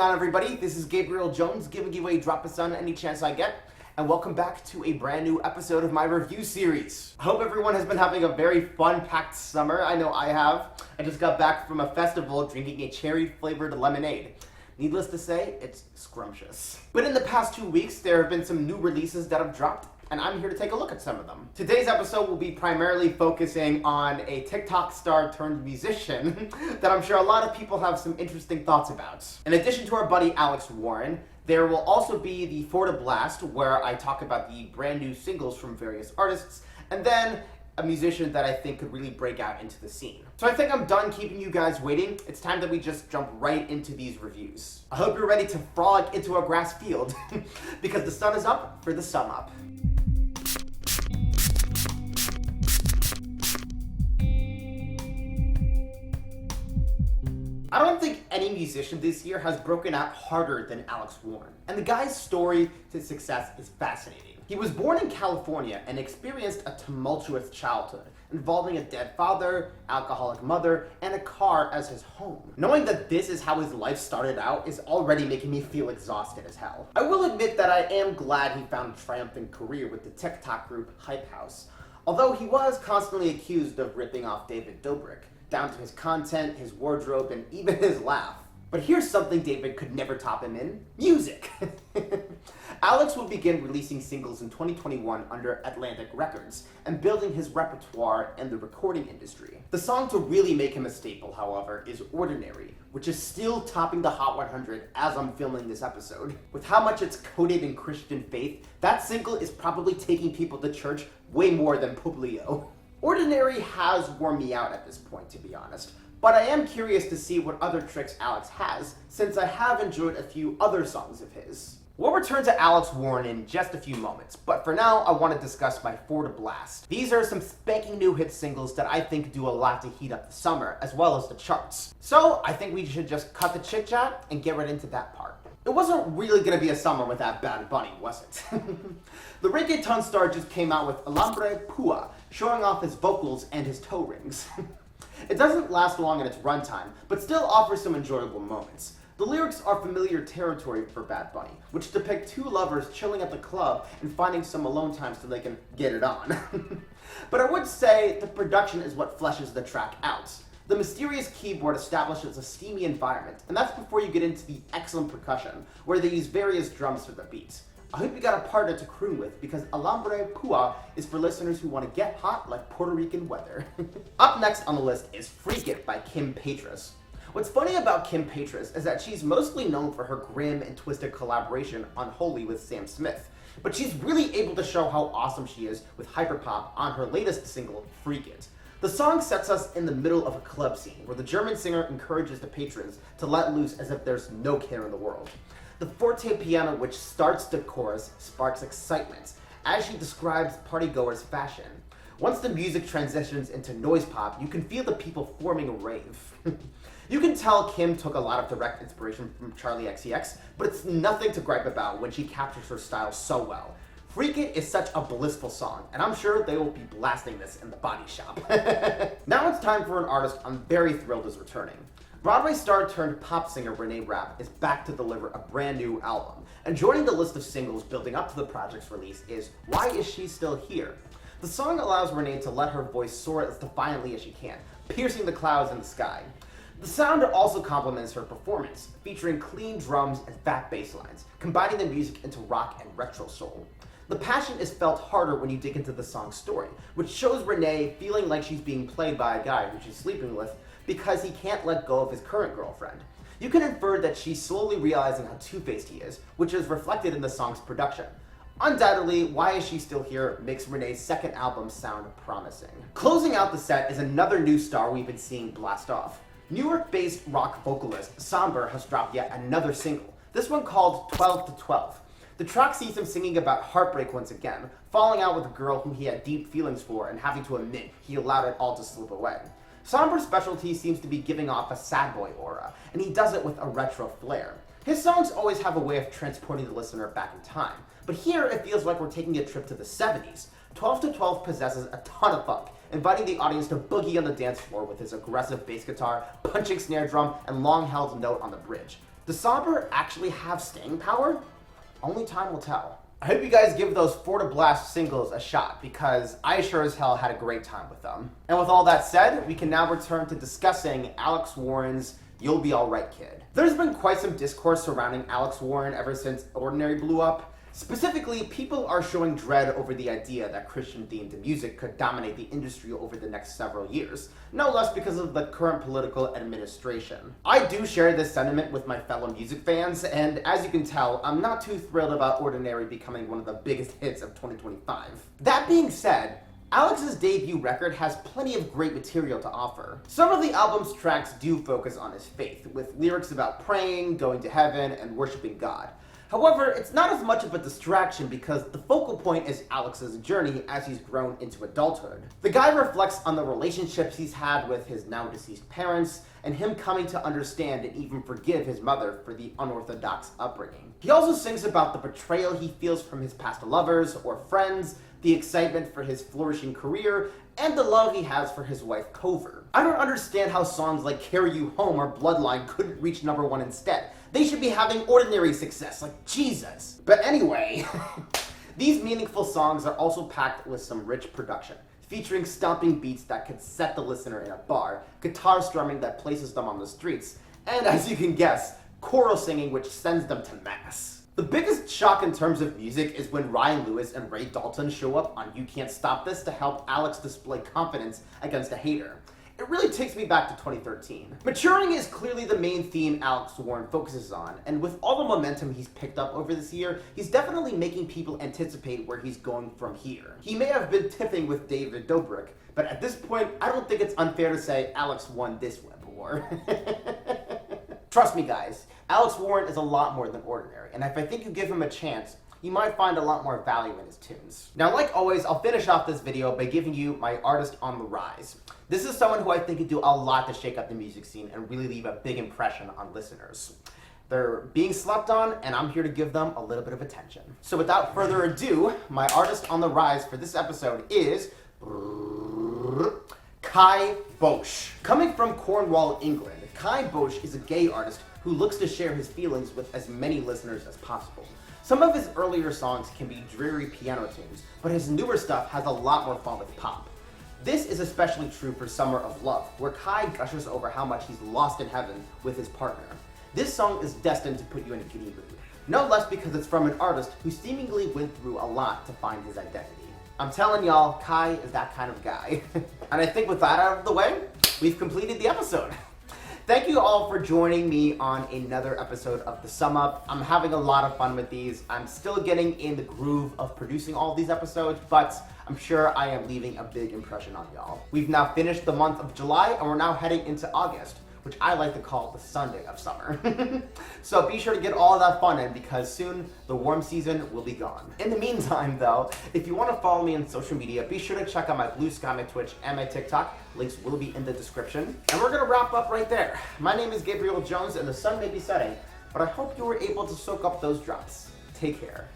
on, everybody? This is Gabriel Jones giving you a drop of sun any chance I get, and welcome back to a brand new episode of my review series. I hope everyone has been having a very fun-packed summer. I know I have. I just got back from a festival drinking a cherry-flavored lemonade. Needless to say, it's scrumptious. But in the past 2 weeks, there have been some new releases that have dropped, and I'm here to take a look at some of them. Today's episode will be primarily focusing on a TikTok star turned musician that I'm sure a lot of people have some interesting thoughts about. In addition to our buddy Alex Warren, there will also be the For the Blast, where I talk about the brand new singles from various artists, and then a musician that I think could really break out into the scene. So I think I'm done keeping you guys waiting. It's time that we just jump right into these reviews. I hope you're ready to frolic into a grass field, because the sun is up for the sum up. I don't think any musician this year has broken out harder than Alex Warren. And the guy's story to success is fascinating. He was born in California and experienced a tumultuous childhood, involving a dead father, alcoholic mother, and a car as his home. Knowing that this is how his life started out is already making me feel exhausted as hell. I will admit that I am glad he found a triumphant career with the TikTok group Hype House, although he was constantly accused of ripping off David Dobrik, down to his content, his wardrobe, and even his laugh. But here's something David could never top him in: music. Alex would begin releasing singles in 2021 under Atlantic Records and building his repertoire in the recording industry. The song to really make him a staple, however, is Ordinary, which is still topping the Hot 100 as I'm filming this episode. With how much it's coated in Christian faith, that single is probably taking people to church way more than Publio. Ordinary has worn me out at this point, to be honest, but I am curious to see what other tricks Alex has, since I have enjoyed a few other songs of his. We'll return to Alex Warren in just a few moments, but for now I want to discuss my For the Blast. These are some spanking new hit singles that I think do a lot to heat up the summer, as well as the charts. So I think we should just cut the chit chat and get right into that part. It wasn't really gonna be a summer without Bad Bunny, was it? The reggaeton star just came out with Alambre Pua, showing off his vocals and his toe rings. It doesn't last long in its runtime, but still offers some enjoyable moments. The lyrics are familiar territory for Bad Bunny, which depict two lovers chilling at the club and finding some alone time so they can get it on. But I would say the production is what fleshes the track out. The mysterious keyboard establishes a steamy environment, and that's before you get into the excellent percussion, where they use various drums for the beat. I hope you got a partner to croon with, because Alambre Pua is for listeners who want to get hot like Puerto Rican weather. Up next on the list is Freak It by Petras. What's funny about Petras is that she's mostly known for her grim and twisted collaboration on Holy with Sam Smith, but she's really able to show how awesome she is with hyperpop on her latest single, Freak It. The song sets us in the middle of a club scene, where the German singer encourages the patrons to let loose as if there's no care in the world. The forte piano which starts the chorus sparks excitement, as she describes partygoers' fashion. Once the music transitions into noise pop, you can feel the people forming a rave. You can tell Kim took a lot of direct inspiration from Charli XCX, but it's nothing to gripe about when she captures her style so well. Freak It is such a blissful song, and I'm sure they will be blasting this in the body shop. Now it's time for an artist I'm very thrilled is returning. Broadway star turned pop singer Reneé Rapp is back to deliver a brand new album, and joining the list of singles building up to the project's release is Why Is She Still Here? The song allows Reneé to let her voice soar as defiantly as she can, piercing the clouds and the sky. The sound also complements her performance, featuring clean drums and fat bass lines, combining the music into rock and retro soul. The passion is felt harder when you dig into the song's story, which shows Reneé feeling like she's being played by a guy who she's sleeping with because he can't let go of his current girlfriend. You can infer that she's slowly realizing how two-faced he is, which is reflected in the song's production. Undoubtedly, Why Is She Still Here makes Renee's second album sound promising. Closing out the set is another new star we've been seeing blast off. New York-based rock vocalist Sombr has dropped yet another single, this one called 12 to 12. The track sees him singing about heartbreak once again, falling out with a girl whom he had deep feelings for and having to admit he allowed it all to slip away. Sombr's specialty seems to be giving off a sad boy aura, and he does it with a retro flair. His songs always have a way of transporting the listener back in time, but here it feels like we're taking a trip to the 70s. 12 to 12 possesses a ton of funk, inviting the audience to boogie on the dance floor with his aggressive bass guitar, punching snare drum, and long-held note on the bridge. Does Sombr actually have staying power? Only time will tell. I hope you guys give those Forta Blast singles a shot, because I sure as hell had a great time with them. And with all that said, we can now return to discussing Alex Warren's You'll Be Alright Kid. There's been quite some discourse surrounding Alex Warren ever since Ordinary blew up. Specifically, people are showing dread over the idea that Christian-themed music could dominate the industry over the next several years, no less because of the current political administration. I do share this sentiment with my fellow music fans, and as you can tell, I'm not too thrilled about Ordinary becoming one of the biggest hits of 2025. That being said, Alex's debut record has plenty of great material to offer. Some of the album's tracks do focus on his faith, with lyrics about praying, going to heaven, and worshiping God. However, it's not as much of a distraction because the focal point is Alex's journey as he's grown into adulthood. The guy reflects on the relationships he's had with his now deceased parents, and him coming to understand and even forgive his mother for the unorthodox upbringing. He also sings about the betrayal he feels from his past lovers or friends, the excitement for his flourishing career, and the love he has for his wife Cover. I don't understand how songs like Carry You Home or Bloodline couldn't reach #1 instead. They should be having Ordinary success, like Jesus. But anyway, these meaningful songs are also packed with some rich production, featuring stomping beats that could set the listener in a bar, guitar strumming that places them on the streets, and as you can guess, choral singing which sends them to mass. The biggest shock in terms of music is when Ryan Lewis and Ray Dalton show up on You Can't Stop This to help Alex display confidence against a hater. It really takes me back to 2013. Maturing is clearly the main theme Alex Warren focuses on, and with all the momentum he's picked up over this year, he's definitely making people anticipate where he's going from here. He may have been tipping with David Dobrik, but at this point, I don't think it's unfair to say Alex won this web war. Trust me guys, Alex Warren is a lot more than Ordinary, and if I think you give him a chance, you might find a lot more value in his tunes. Now, like always, I'll finish off this video by giving you my artist on the rise. This is someone who I think could do a lot to shake up the music scene and really leave a big impression on listeners. They're being slept on, and I'm here to give them a little bit of attention. So without further ado, my artist on the rise for this episode is Kai Bosch. Coming from Cornwall, England, Kai Bosch is a gay artist who looks to share his feelings with as many listeners as possible. Some of his earlier songs can be dreary piano tunes, but his newer stuff has a lot more fun with pop. This is especially true for Summer of Love, where Kai gushes over how much he's lost in heaven with his partner. This song is destined to put you in a giddy mood, no less because it's from an artist who seemingly went through a lot to find his identity. I'm telling y'all, Kai is that kind of guy. And I think with that out of the way, we've completed the episode. Thank you all for joining me on another episode of The Sum Up. I'm having a lot of fun with these. I'm still getting in the groove of producing all of these episodes, but I'm sure I am leaving a big impression on y'all. We've now finished the month of July, and we're now heading into August, which I like to call the Sunday of summer. So be sure to get all of that fun in, because soon the warm season will be gone. In the meantime though, if you want to follow me on social media, be sure to check out my Blue Sky, my Twitch, and my TikTok. Links will be in the description. And we're gonna wrap up right there. My name is Gabriel Jones, and the sun may be setting, but I hope you were able to soak up those drops. Take care.